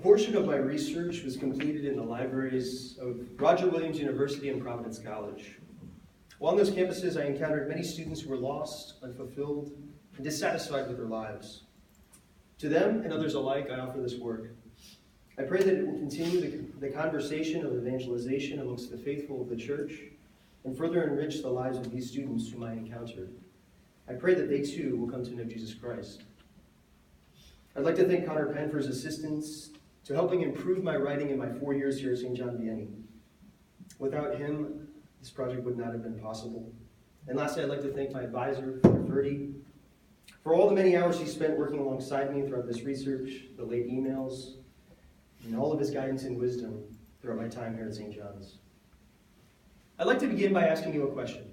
portion of my research was completed in the libraries of Roger Williams University and Providence College. While on those campuses, I encountered many students who were lost, unfulfilled, and dissatisfied with their lives. To them and others alike, I offer this work. I pray that it will continue the conversation of evangelization amongst the faithful of the church and further enrich the lives of these students whom I encountered. I pray that they too will come to know Jesus Christ. I'd like to thank Connor Penn for his assistance to helping improve my writing in my 4 years here at St. John Vianney. Without him, this project would not have been possible. And lastly, I'd like to thank my advisor, Father Ferdy, for all the many hours he spent working alongside me throughout this research, the late emails, and all of his guidance and wisdom throughout my time here at St. John's. I'd like to begin by asking you a question.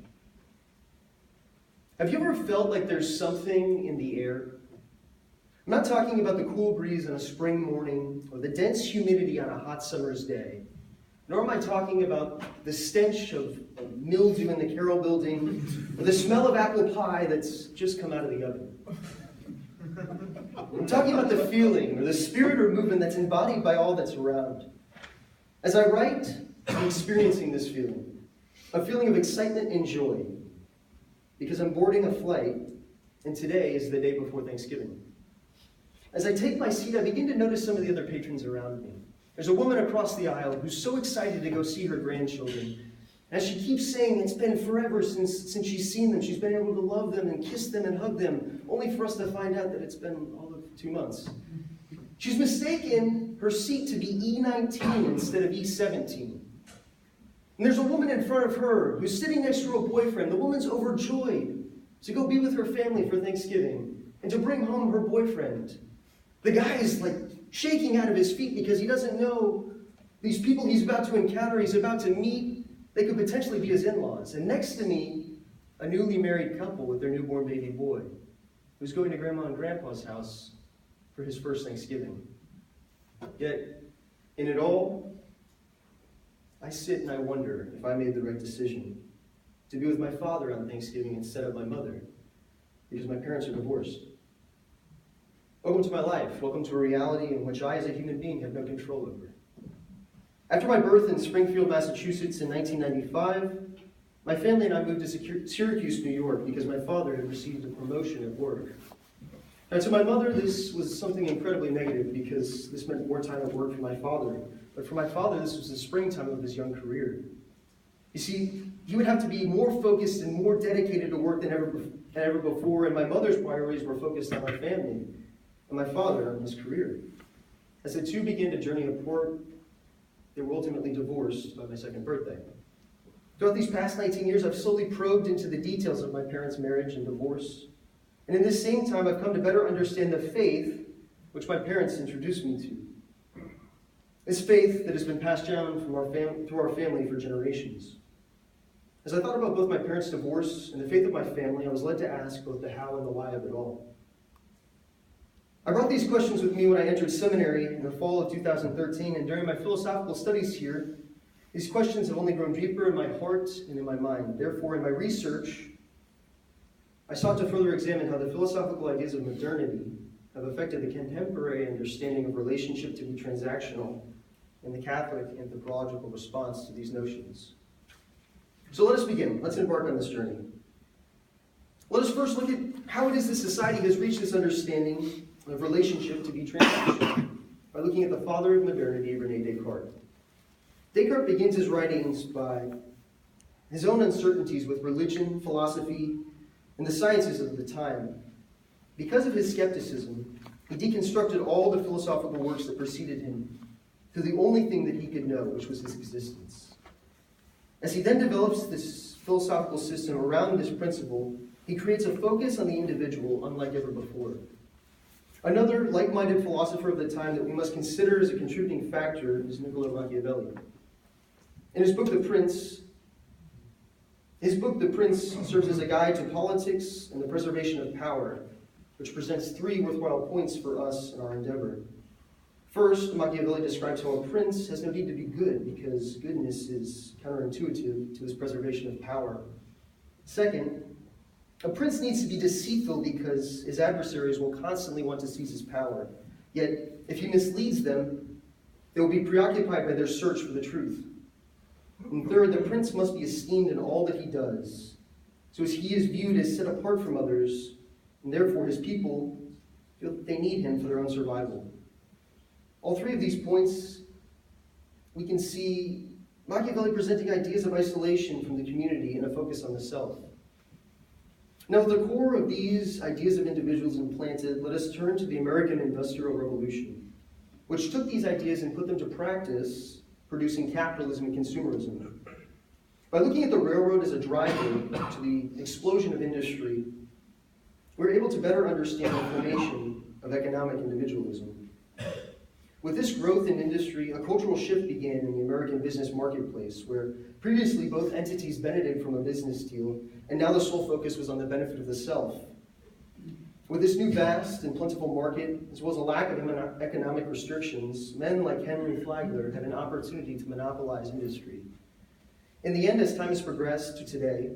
Have you ever felt like there's something in the air? I'm not talking about the cool breeze on a spring morning or the dense humidity on a hot summer's day, nor am I talking about the stench of mildew in the Carroll building or the smell of apple pie that's just come out of the oven. I'm talking about the feeling or the spirit or movement that's embodied by all that's around. As I write, I'm experiencing this feeling, a feeling of excitement and joy, because I'm boarding a flight, and today is the day before Thanksgiving. As I take my seat, I begin to notice some of the other patrons around me. There's a woman across the aisle who's so excited to go see her grandchildren. As she keeps saying it's been forever since she's seen them, she's been able to love them and kiss them and hug them, only for us to find out that it's been all of 2 months. She's mistaken her seat to be E19 instead of E17. And there's a woman in front of her who's sitting next to her boyfriend. The woman's overjoyed to go be with her family for Thanksgiving and to bring home her boyfriend. The guy is like shaking out of his feet because he doesn't know these people he's about to encounter, he's about to meet, they could potentially be his in-laws. And next to me, a newly married couple with their newborn baby boy who's going to Grandma and Grandpa's house for his first Thanksgiving. Yet, in it all, I sit and I wonder if I made the right decision to be with my father on Thanksgiving instead of my mother, because my parents are divorced. Welcome to my life. Welcome to a reality in which I, as a human being, have no control over. After my birth in Springfield, Massachusetts in 1995, my family and I moved to Syracuse, New York, because my father had received a promotion at work. Now, to my mother, this was something incredibly negative because this meant more time at work for my father. But for my father, this was the springtime of his young career. You see, he would have to be more focused and more dedicated to work than ever before, and my mother's priorities were focused on my family, and my father on his career. As the two began to journey apart, they were ultimately divorced by my second birthday. Throughout these past 19 years, I've slowly probed into the details of my parents' marriage and divorce. And in this same time, I've come to better understand the faith which my parents introduced me to. This faith that has been passed down through our family for generations. As I thought about both my parents' divorce and the faith of my family, I was led to ask both the how and the why of it all. I brought these questions with me when I entered seminary in the fall of 2013, and during my philosophical studies here, these questions have only grown deeper in my heart and in my mind. Therefore, in my research, I sought to further examine how the philosophical ideas of modernity have affected the contemporary understanding of relationship to be transactional and the Catholic anthropological response to these notions. So let us begin. Let's embark on this journey. Let us first look at how it is that society has reached this understanding of relationship to be transactional by looking at the father of modernity, René Descartes. Descartes begins his writings by his own uncertainties with religion, philosophy, and the sciences of the time. Because of his skepticism, he deconstructed all the philosophical works that preceded him to the only thing that he could know, which was his existence. As he then develops this philosophical system around this principle, he creates a focus on the individual unlike ever before. Another like-minded philosopher of the time that we must consider as a contributing factor is Niccolo Machiavelli. In his book, The Prince, serves as a guide to politics and the preservation of power, which presents three worthwhile points for us in our endeavor. First, Machiavelli describes how a prince has no need to be good because goodness is counterintuitive to his preservation of power. Second, a prince needs to be deceitful because his adversaries will constantly want to seize his power. Yet, if he misleads them, They will be preoccupied by their search for the truth. And third, the prince must be esteemed in all that he does, so as he is viewed as set apart from others, and therefore his people feel that they need him for their own survival. All three of these points, we can see Machiavelli presenting ideas of isolation from the community and a focus on the self. Now, at the core of these ideas of individuals implanted, let us turn to the American Industrial Revolution, which took these ideas and put them to practice, producing capitalism and consumerism. By looking at the railroad as a driver to the explosion of industry, we're able to better understand the formation of economic individualism. With this growth in industry, a cultural shift began in the American business marketplace, where previously both entities benefited from a business deal, and now the sole focus was on the benefit of the self. With this new vast and plentiful market, as well as a lack of economic restrictions, men like Henry Flagler had an opportunity to monopolize industry. In the end, as time has progressed to today,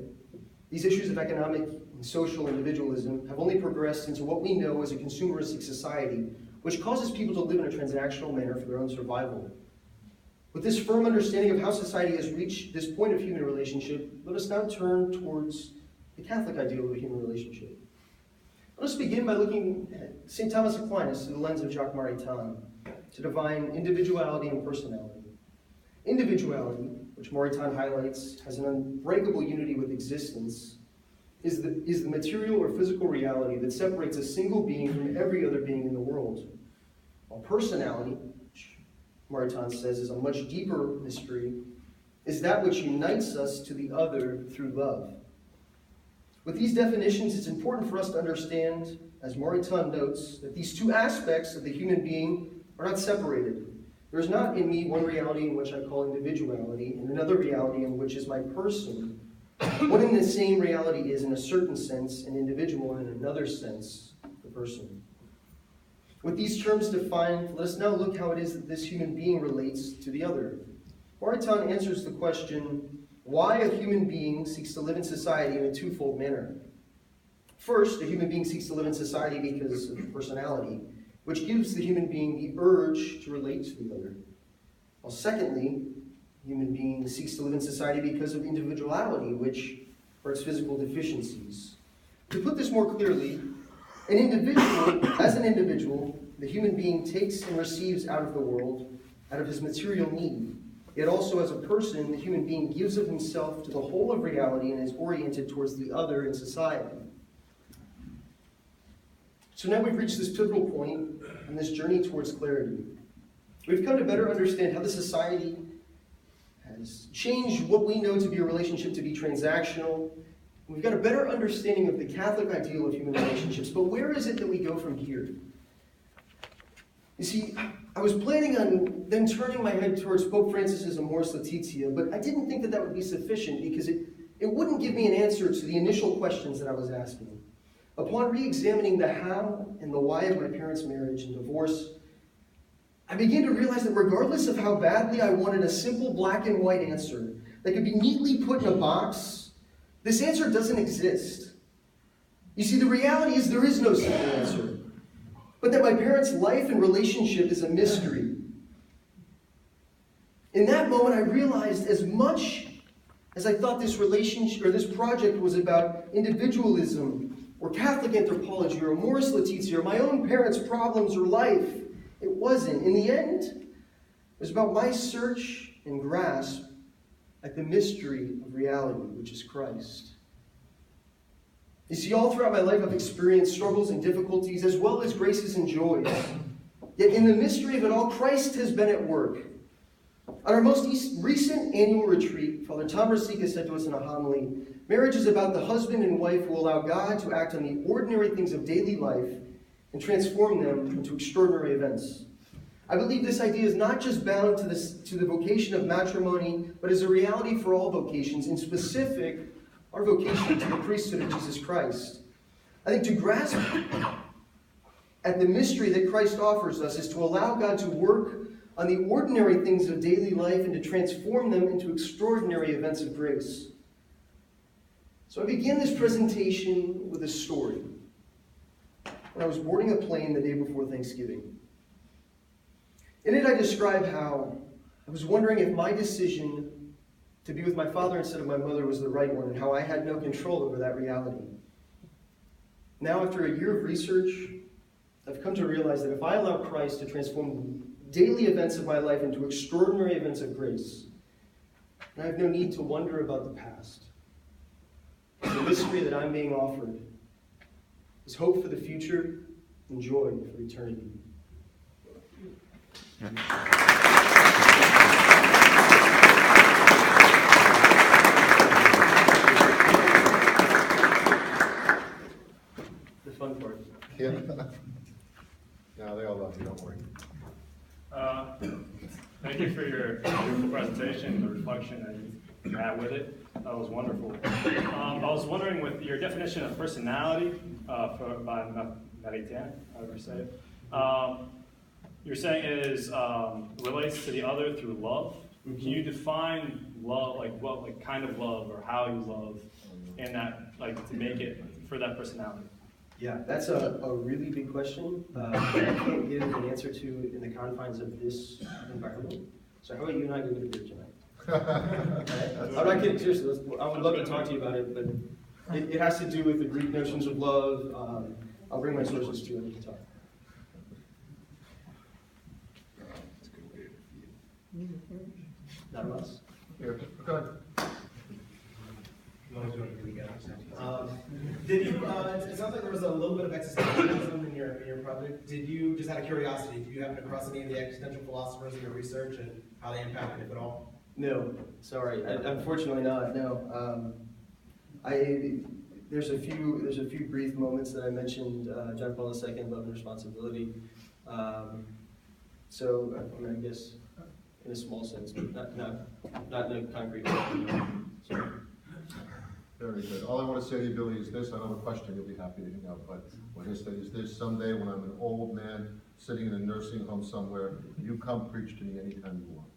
these issues of economic and social individualism have only progressed into what we know as a consumeristic society, which causes people to live in a transactional manner for their own survival. With this firm understanding of how society has reached this point of human relationship, let us now turn towards the Catholic ideal of a human relationship. Let us begin by looking at St. Thomas Aquinas through the lens of Jacques Maritain to define individuality and personality. Individuality, which Maritain highlights as an unbreakable unity with existence, is the material or physical reality that separates a single being from every other being in the world. While personality, which Maritain says is a much deeper mystery, is that which unites us to the other through love. With these definitions, it's important for us to understand, as Maritain notes, that these two aspects of the human being are not separated. There is not in me one reality in which I call individuality, and another reality in which is my person. What in the same reality is, in a certain sense, an individual, and in another sense, the person. With these terms defined, let us now look how it is that this human being relates to the other. Maritain answers the question, why a human being seeks to live in society in a twofold manner. First, a human being seeks to live in society because of personality, which gives the human being the urge to relate to the other. While secondly, human being seeks to live in society because of individuality, which are its physical deficiencies. To put this more clearly, as an individual, the human being takes and receives out of the world, out of his material need. Yet also as a person, the human being gives of himself to the whole of reality and is oriented towards the other in society. So now we've reached this pivotal point in this journey towards clarity. We've come to better understand how the society has changed what we know to be a relationship to be transactional. We've got a better understanding of the Catholic ideal of human relationships, but where is it that we go from here? You see, I was planning on then turning my head towards Pope Francis's Amoris Laetitia, but I didn't think that that would be sufficient because it wouldn't give me an answer to the initial questions that I was asking. Upon re-examining the how and the why of my parents' marriage and divorce, I began to realize that regardless of how badly I wanted a simple black and white answer that could be neatly put in a box, this answer doesn't exist. You see, the reality is there is no simple answer, but that my parents' life and relationship is a mystery. In that moment, I realized as much as I thought this relationship or this project was about individualism or Catholic anthropology or Amoris Laetitia or my own parents' problems or life, it wasn't. In the end, it was about my search and grasp at the mystery of reality, which is Christ. You see, all throughout my life I've experienced struggles and difficulties as well as graces and joys. Yet in the mystery of it all, Christ has been at work. On our most recent annual retreat, Father Tom Rosica said to us in a homily, marriage is about the husband and wife who allow God to act on the ordinary things of daily life and transform them into extraordinary events. I believe this idea is not just bound to the vocation of matrimony, but is a reality for all vocations, in specific, our vocation to the priesthood of Jesus Christ. I think to grasp at the mystery that Christ offers us is to allow God to work on the ordinary things of daily life and to transform them into extraordinary events of grace. So I began this presentation with a story. When I was boarding a plane the day before Thanksgiving. In it, I describe how I was wondering if my decision to be with my father instead of my mother was the right one, and how I had no control over that reality. Now, after a year of research, I've come to realize that if I allow Christ to transform daily events of my life into extraordinary events of grace, then I have no need to wonder about the past. The mystery that I'm being offered is hope for the future and joy for eternity. The fun part. Yeah. No, they all love you, don't worry. Thank you for your beautiful presentation, the reflection that you had with it. That was wonderful. I was wondering, with your definition of personality by Maritain, however you say it, you're saying it is relates to the other through love. Mm-hmm. Can you define love, like what like kind of love or how you love, and that like to make it for that personality? Yeah, that's a really big question. I can't give an answer to in the confines of this environment. So how about you and I go get a beer tonight? I'm not kidding, seriously. I would love to talk to you about it, but it has to do with the Greek notions of love. I'll bring my sources to you and we can talk. Not of us. Here, go ahead. Did you? It sounds like there was a little bit of existentialism in your project. Did you, just out of curiosity, did you happen across any of the existential philosophers in your research and how they impacted it at all? No, sorry. Unfortunately not. No. There's a few brief moments that I mentioned. John Paul II, Love and Responsibility. So I guess in a small sense, but not in a concrete way. Sorry. Very good. All I want to say to you, Billy, is this. I don't have a question, you'll be happy to hang out, but what I say is this: someday when I'm an old man sitting in a nursing home somewhere, you come preach to me anytime you want.